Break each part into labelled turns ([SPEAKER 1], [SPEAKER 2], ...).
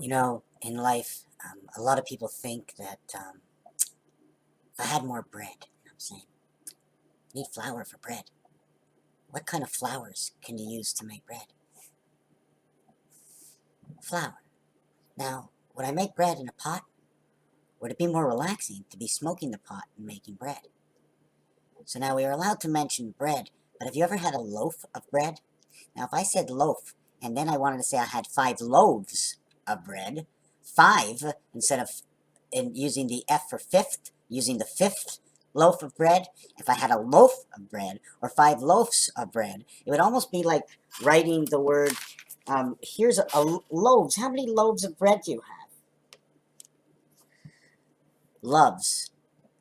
[SPEAKER 1] You know, in life, a lot of people think that if I had more bread, I'm saying, you need flour for bread. What kind of flours can you use to make bread? Flour. Now, would I make bread in a pot? Would it be more relaxing to be smoking the pot and making bread? So now we are allowed to mention bread, but have you ever had a loaf of bread? Now, if I said loaf, and then I wanted to say I had 5 loaves of bread, five, instead of using the F for fifth, using the fifth loaf of bread, if I had a loaf of bread, or 5 loaves of bread, it would almost be like writing the word, here's a loaves. How many loaves of bread do you have? Loves.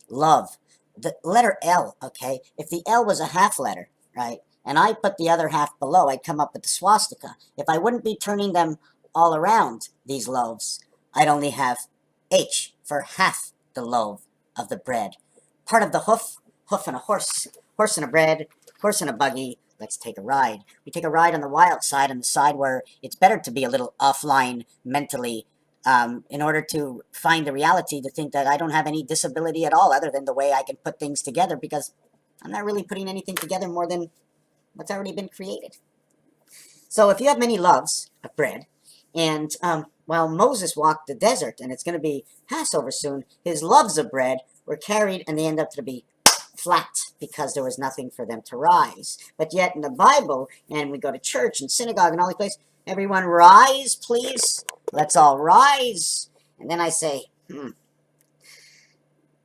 [SPEAKER 1] Love. The letter L, okay? If the L was a half letter, right, and I put the other half below, I'd come up with the swastika. If I wouldn't be turning them all around, these loaves, I'd only have H for half the loaf of the bread. Part of the hoof, hoof and a horse, horse and a bread, horse and a buggy. Let's take a ride. We take a ride on the wild side, on the side where it's better to be a little offline mentally, in order to find the reality, to think that I don't have any disability at all other than the way I can put things together, because I'm not really putting anything together more than what's already been created. So if you have many loaves of bread, and while Moses walked the desert, and it's going to be Passover soon, his loaves of bread were carried, and they end up to be flat because there was nothing for them to rise. But yet in the Bible, and we go to church and synagogue and all these places, everyone rise, please. Let's all rise. And then I say,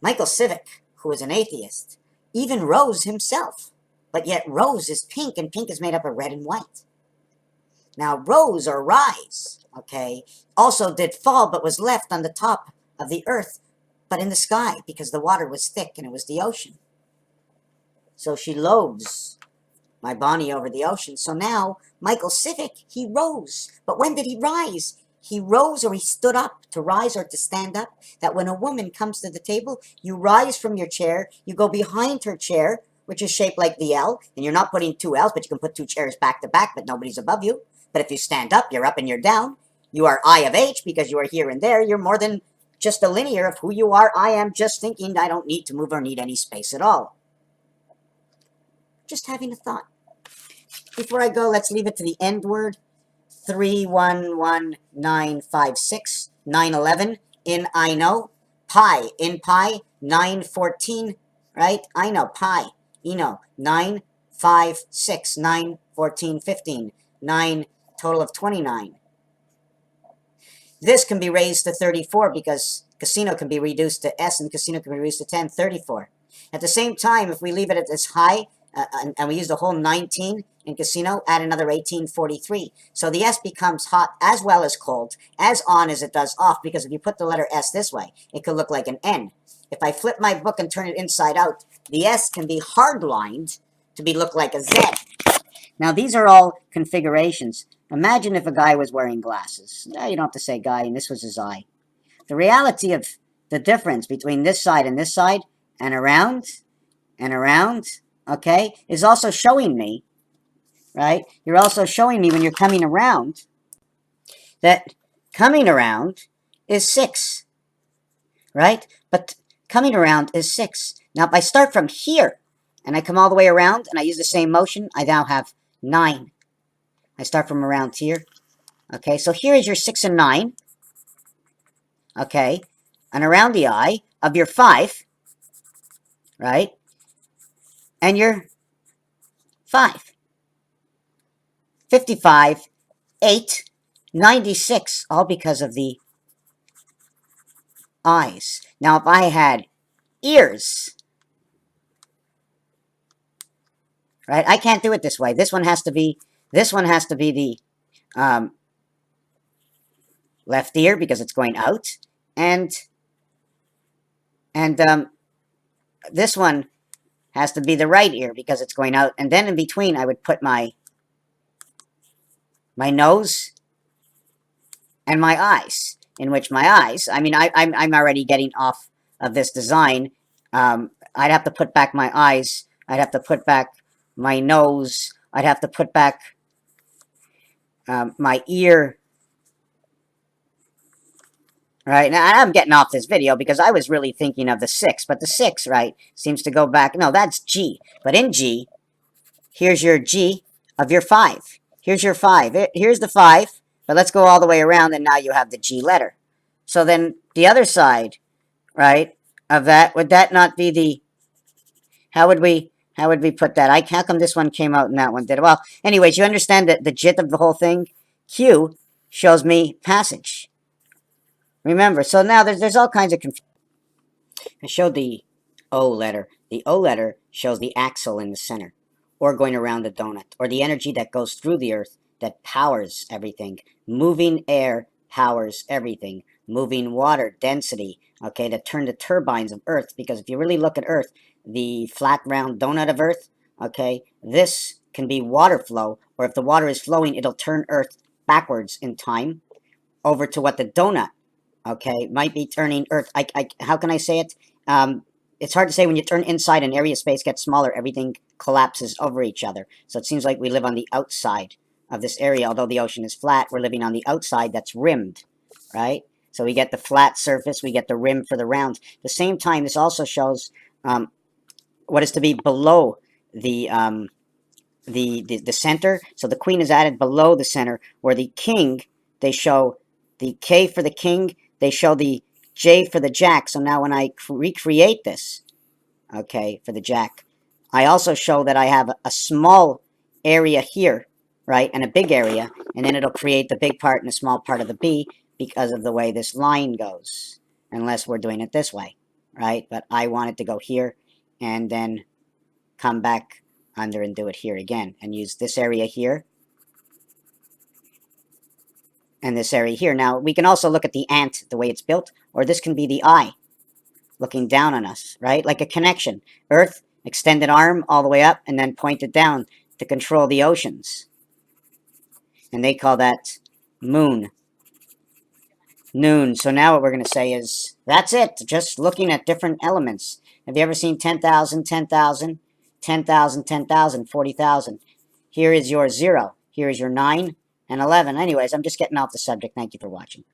[SPEAKER 1] Michael Civic, who is an atheist, even rose himself. But yet rose is pink, and pink is made up of red and white. Now, rose or rise, okay, also did fall, but was left on the top of the earth, but in the sky, because the water was thick and it was the ocean. So she loaves my Bonnie over the ocean. So now, Michael Civic, he rose. But when did he rise? He rose, or he stood up. To rise or to stand up. That when a woman comes to the table, you rise from your chair, you go behind her chair, which is shaped like the L, and you're not putting 2 L's, but you can put 2 chairs back to back, but nobody's above you. But if you stand up, you're up and you're down. You are I of H, because you are here and there. You're more than just a linear of who you are. I am just thinking. I don't need to move or need any space at all. Just having a thought. Before I go, let's leave it to the end word. 311956 911 in I know. Pi in pi 914, right? I know pi. You know 9 5 6 9 14 15 9, total of 29. This can be raised to 34 because casino can be reduced to S and casino can be reduced to 10, 34. At the same time, if we leave it at this high, and we use the whole 19 in casino, add another 18, 43. So the S becomes hot as well as cold, as on as it does off, because if you put the letter S this way, it could look like an N. If I flip my book and turn it inside out, the S can be hard-lined to look like a Z. Now, these are all configurations. Imagine if a guy was wearing glasses. No, you don't have to say guy, and this was his eye. The reality of the difference between this side and around, okay, is also showing me, right? You're also showing me when you're coming around that coming around is 6, right? But coming around is 6. Now, if I start from here and I come all the way around and I use the same motion, I now have 9. I start from around here. Okay, so here is your 6 and 9. Okay, and around the eye of your 5, right? And your 5. 55, 8, 96, all because of the eyes. Now, if I had ears, right, I can't do it this way. This one has to be the left ear because it's going out, and this one has to be the right ear because it's going out, and then in between I would put my nose and my eyes, in which my eyes, I mean, I'm already getting off of this design. I'd have to put back my eyes, I'd have to put back my nose, I'd have to put back my ear, right? Now, I'm getting off this video because I was really thinking of the 6, but the 6, right, seems to go back. No, that's G. But in G, here's your G of your 5. Here's your 5. Here's the 5, but let's go all the way around, and now you have the G letter. So then the other side, right, of that, would that not be the, how would we put that? How come this one came out and that one did it? Well, anyways, you understand that the jit of the whole thing? Q shows me passage. Remember, so now there's all kinds of confusion. I showed the O letter. The O letter shows the axle in the center, or going around the donut, or the energy that goes through the earth that powers everything. Moving air powers everything. Moving water, density, okay, that turn the turbines of earth, because if you really look at earth, the flat round donut of earth, okay, this can be water flow, or if the water is flowing, it'll turn earth backwards in time over to what the donut, okay, might be turning earth. How can I say it? It's hard to say. When you turn inside, an area of space gets smaller, everything collapses over each other. So it seems like we live on the outside of this area. Although the ocean is flat, we're living on the outside that's rimmed, right? So we get the flat surface, we get the rim for the round. At the same time, this also shows what is to be below the, the center. So the queen is added below the center, where the king, they show the K for the king, they show the J for the jack. So now when I recreate this, okay, for the jack, I also show that I have a small area here, right, and a big area, and then it'll create the big part and a small part of the B because of the way this line goes, unless we're doing it this way, right? But I want it to go here and then come back under and do it here again, and use this area here and this area here. Now, we can also look at the ant, the way it's built, or this can be the eye looking down on us, right? Like a connection. Earth, extended arm all the way up, and then pointed down to control the oceans. And they call that moon. Noon. So now what we're going to say is, that's it. Just looking at different elements. Have you ever seen 10,000, 10,000, 10,000, 10,000, 40,000? Here is your 0. Here is your 9 and 11. Anyways, I'm just getting off the subject. Thank you for watching.